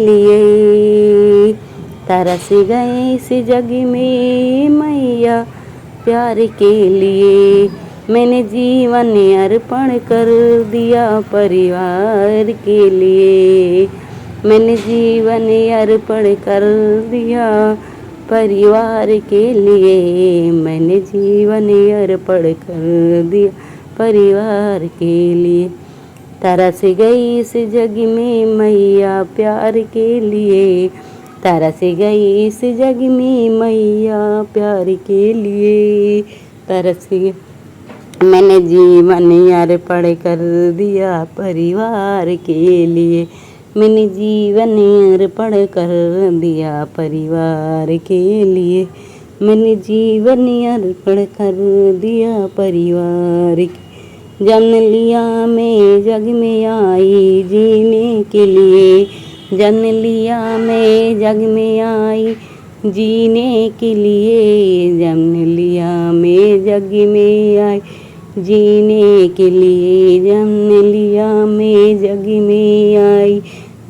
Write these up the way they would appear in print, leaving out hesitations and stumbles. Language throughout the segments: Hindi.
लिए तरस गए इस जग में मैया प्यार के लिए। मैंने जीवन अर्पण कर दिया परिवार के लिए। मैंने जीवन अर्पण कर दिया परिवार के लिए। मैंने जीवन अर्पण कर दिया परिवार के लिए। तरस गई इस जग में मैया प्यार के लिए। तरस गई इस जग में मैया प्यार के लिए। तरस गई मैंने जीवन अर्पण कर दिया परिवार के लिए। मैंने जीवन अर्पण कर दिया परिवार के लिए। मैंने जीवन अर्पण कर दिया परिवार के। जन्म लिया मैं जग में आई जीने के लिए। जन्म लिया मैं जग में आई जीने के लिए। जन्म लिया मैं जग में आई जीने के लिए। जन्म लिया मैं जग में आई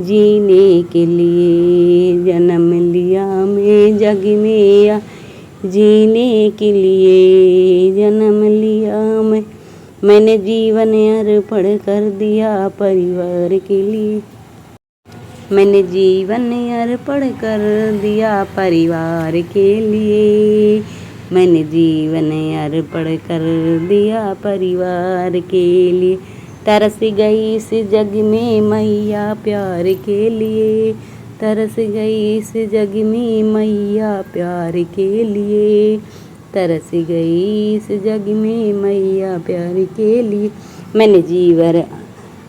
जीने के लिए। जन्म लिया मैं जग में आई जीने के लिए। जन्म लिया मैंने जीवन अर्पण कर दिया परिवार के लिए। मैंने जीवन अर्पण कर दिया परिवार के लिए। मैंने जीवन अर्पण कर दिया परिवार के लिए। तरस गई इस जग में मैया प्यार के लिए। तरस गई इस जग में मैया प्यार के लिए। तरस गई इस जग में मैया प्यार के लिए। मैंने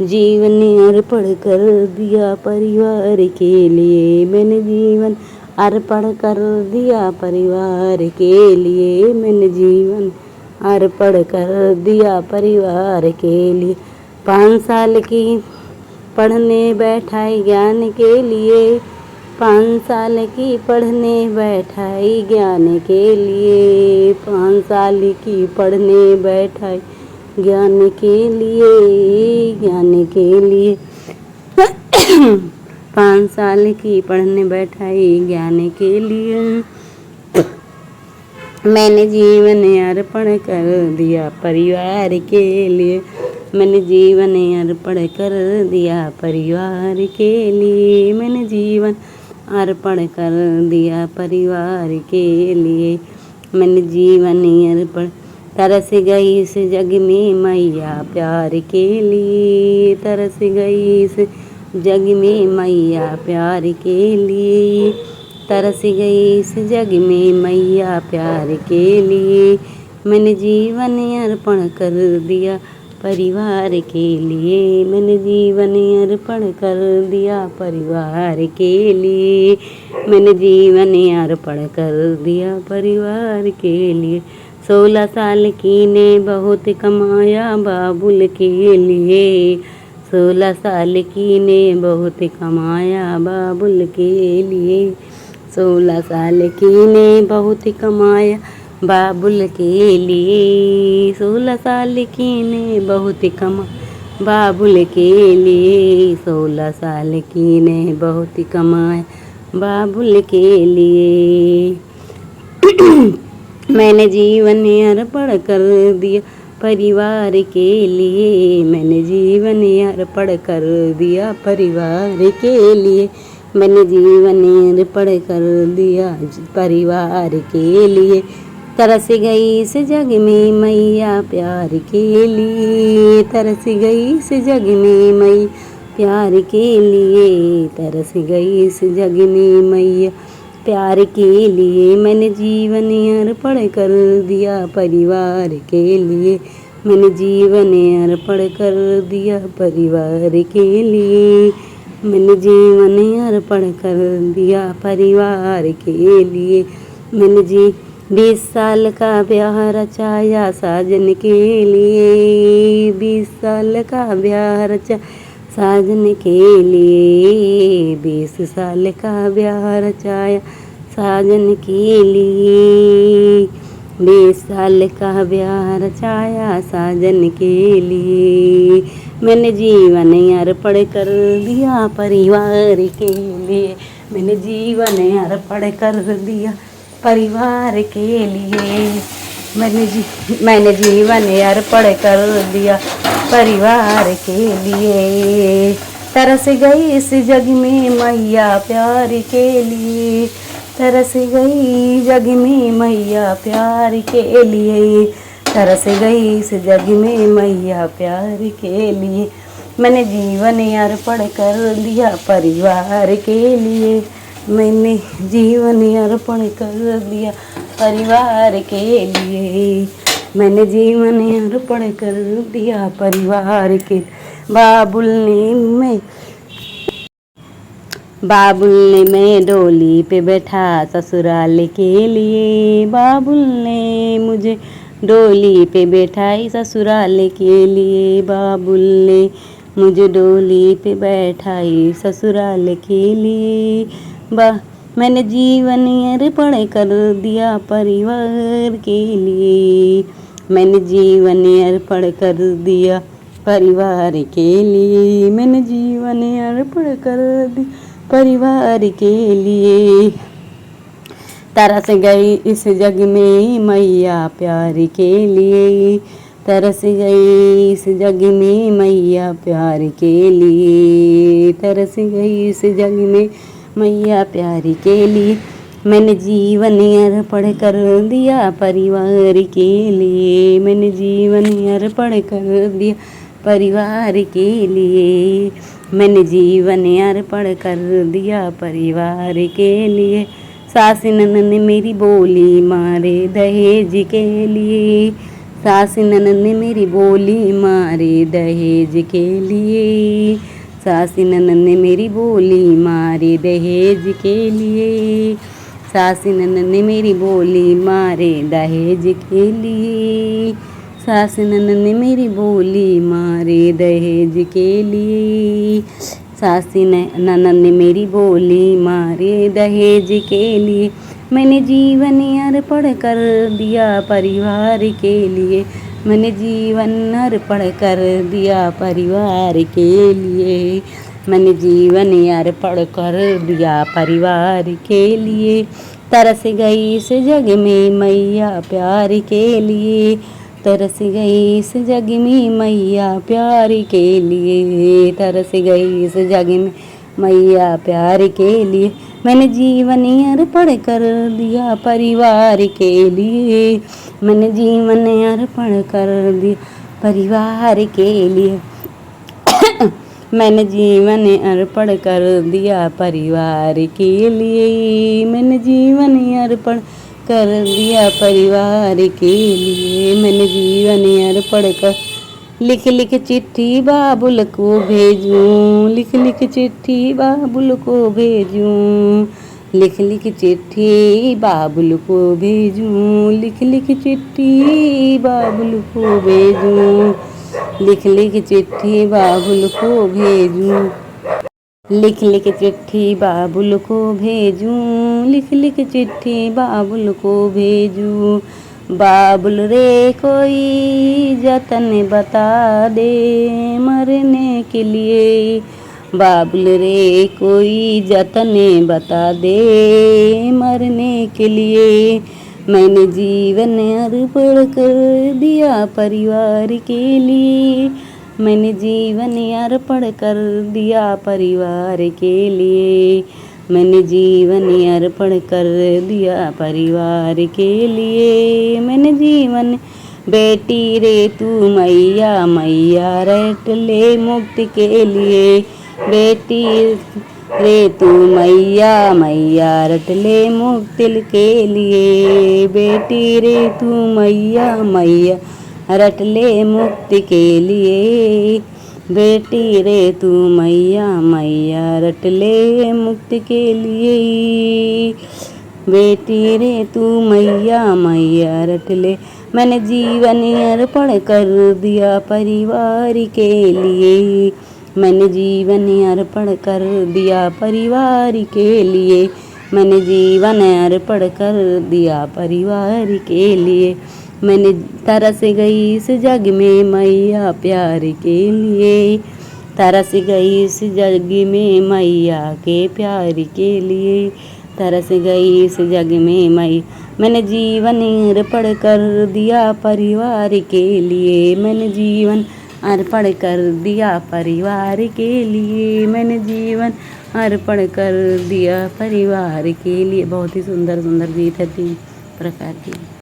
जीवन अर्पण कर दिया परिवार के लिए। मैंने जीवन अर्पण कर दिया परिवार के लिए। मैंने जीवन अर्पण कर दिया परिवार के लिए। 5 साल की पढ़ने बैठाई ज्ञान के लिए। 5 साल की पढ़ने बैठाई ज्ञान के लिए। 5 साल की पढ़ने बैठाई ज्ञान के लिए। ज्ञान के लिए 5 साल की पढ़ने बैठाई ज्ञान के लिए। मैंने जीवन अर्पण कर दिया परिवार के लिए। मैंने जीवन अर्पण कर दिया परिवार के लिए। मैंने जीवन अर्पण कर दिया परिवार के लिए। मैंने जीवन अर्पण। तरस गई इस जग में मैया प्यार के लिए। तरस गई इस जग में मैया प्यार के लिए। तरस गई इस जग में मैया प्यार के लिए। मैंने जीवन अर्पण कर दिया परिवार के लिए। मैंने जीवन अर्पण कर दिया परिवार के लिए। मैंने जीवन अर्पण कर दिया परिवार के लिए। 16 साल की ने बहुत कमाया बाबुल के लिए। 16 साल की ने बहुत कमाया बाबुल के लिए। 16 साल की ने बहुत कमाया बाबुल के लिए। 16 साल की ने बहुत कमा बाबुल के लिए। 16 साल की ने बहुत कमाया बाबुल के लिए। मैंने जीवन अर्पण कर दिया परिवार के लिए। मैंने जीवन अर्पण कर दिया परिवार के लिए। मैंने जीवन अर्पण कर दिया परिवार के लिए। तरस गई इस जग में मैया प्यार के लिए। तरस गई इस जग में मैया प्यार के लिए। तरस गई इस जग में मैया प्यार के लिए। मैंने जीवन अर्पण कर दिया परिवार के लिए। मैंने जीवन अर्पण कर दिया परिवार के लिए। मैंने जीवन अर्पण कर दिया परिवार के लिए। मैंने 20 साल का ब्याह रचाया साजन के लिए। 20 साल का ब्याह रचा साजन के लिए। 20 साल का ब्याह रचाया साजन के लिए। 20 साल का ब्याह रचाया साजन के लिए। मैंने जीवन अर्पण कर दिया परिवार के लिए, मैंने जीवन अर्पण कर दिया परिवार के लिए, मैंने जीवन अर्पण कर दिया परिवार के लिए। तरस गई इस जग में मैया प्यार के लिए, तरस गई जग में मैया प्यार के लिए, तरस गई इस जग में मैया प्यार के लिए। मैंने जीवन अर्पण कर दिया परिवार के लिए, मैंने जीवन अर्पण कर दिया परिवार के लिए, मैंने जीवन अर्पण कर दिया परिवार के। बाबुल ने मैं डोली पे बैठा ससुराल के लिए, बाबुल ने मुझे डोली पे बैठाई ससुराल के लिए, बाबुल ने मुझे डोली पे बैठाई ससुराल के लिए। मैंने जीवन अर्पण कर दिया परिवार के लिए, मैंने जीवन अर्पण कर दिया परिवार के लिए, मैंने जीवन अर्पण कर दिया परिवार के लिए। तरस गई इस जग में मैया प्यार के लिए, तरस गई इस जग में मैया प्यार के लिए, तरस गई इस जग में मैया प्यार के लिए। मैंने जीवन अर्पण कर दिया परिवार के लिए, मैंने जीवन अर्पण कर दिया परिवार के लिए, मैंने जीवन अर्पण कर दिया परिवार के लिए। सास ननद मेरी बोली मारे दहेज के लिए, सास ननद मेरी बोली मारे दहेज के लिए, सास ननद मेरी बोली मारे दहेज के लिए, सास ननद मेरी बोली मारे दहेज के लिए, सास ननद मेरी बोली मारे दहेज के लिए, सास ननद मेरी बोली मारे दहेज के लिए। मैंने जीवन अर्पण कर दिया परिवार के लिए, मैंने जीवन अर्पण कर दिया परिवार के लिए, मैंने जीवन अर्पण कर दिया परिवार के लिए। तरस गई इस जग में मैया प्यार के लिए, तरस गई इस जग में मैया प्यार के लिए, तरस गई इस जग में मैया प्यार के लिए। मैंने जीवन अर्पण कर दिया परिवार के लिए, मैंने जीवन अर्पण कर दिया परिवार के लिए, मैंने जीवन अर्पण कर दिया परिवार के लिए, मैंने जीवन अर्पण कर दिया परिवार के लिए, मैंने जीवन अर्पण कर। लिख लिख चिट्ठी बाबुल को भेजूं, लिख लिख चिट्ठी बाबुल को भेजूं, लिख लिख चिट्ठी बाबुल को भेजूं, लिख लिख चिट्ठी बाबुल को भेजूं, लिख लिख चिट्ठी बाबुल को भेजूं, लिख लिख चिट्ठी बाबुल को भेजूं, लिख लिख चिट्ठी बाबुल को भेजूं। बाबुल रे कोई जतन बता दे मरने के लिए, बाबुल रे कोई जतन बता दे मरने के लिए। मैंने जीवन अर्पण कर दिया परिवार के लिए, मैंने जीवन अर्पण कर दिया परिवार के लिए, मैंने जीवन अर्पण कर दिया परिवार के लिए, मैंने जीवन। बेटी रे तू मैया मैया रट ले मुक्ति के लिए, बेटी रे तू मैया मैया रट ले मुक्ति के लिए, बेटी रे तू मैया मैया रट ले मुक्ति के लिए, बेटी रे तू मैया मैया रट ले मुक्ति के लिए, बेटी रे तू मैया मैया रट ले। मैंने जीवन अर्पण कर दिया परिवार के लिए, मैंने जीवन अर्पण कर दिया परिवार के लिए, मैंने जीवन अर्पण कर दिया परिवार के लिए, मैंने तरस गई इस जग में मैया प्यार के लिए, तरस गई इस जग में मैया के प्यार के लिए, तरस गई इस जग में मैंने जीवन अर्पण कर दिया परिवार के लिए, मैंने जीवन अर्पण कर दिया परिवार के लिए, मैंने जीवन अर्पण कर दिया परिवार के लिए। बहुत ही सुंदर सुंदर गीत है, 3 प्रकार के।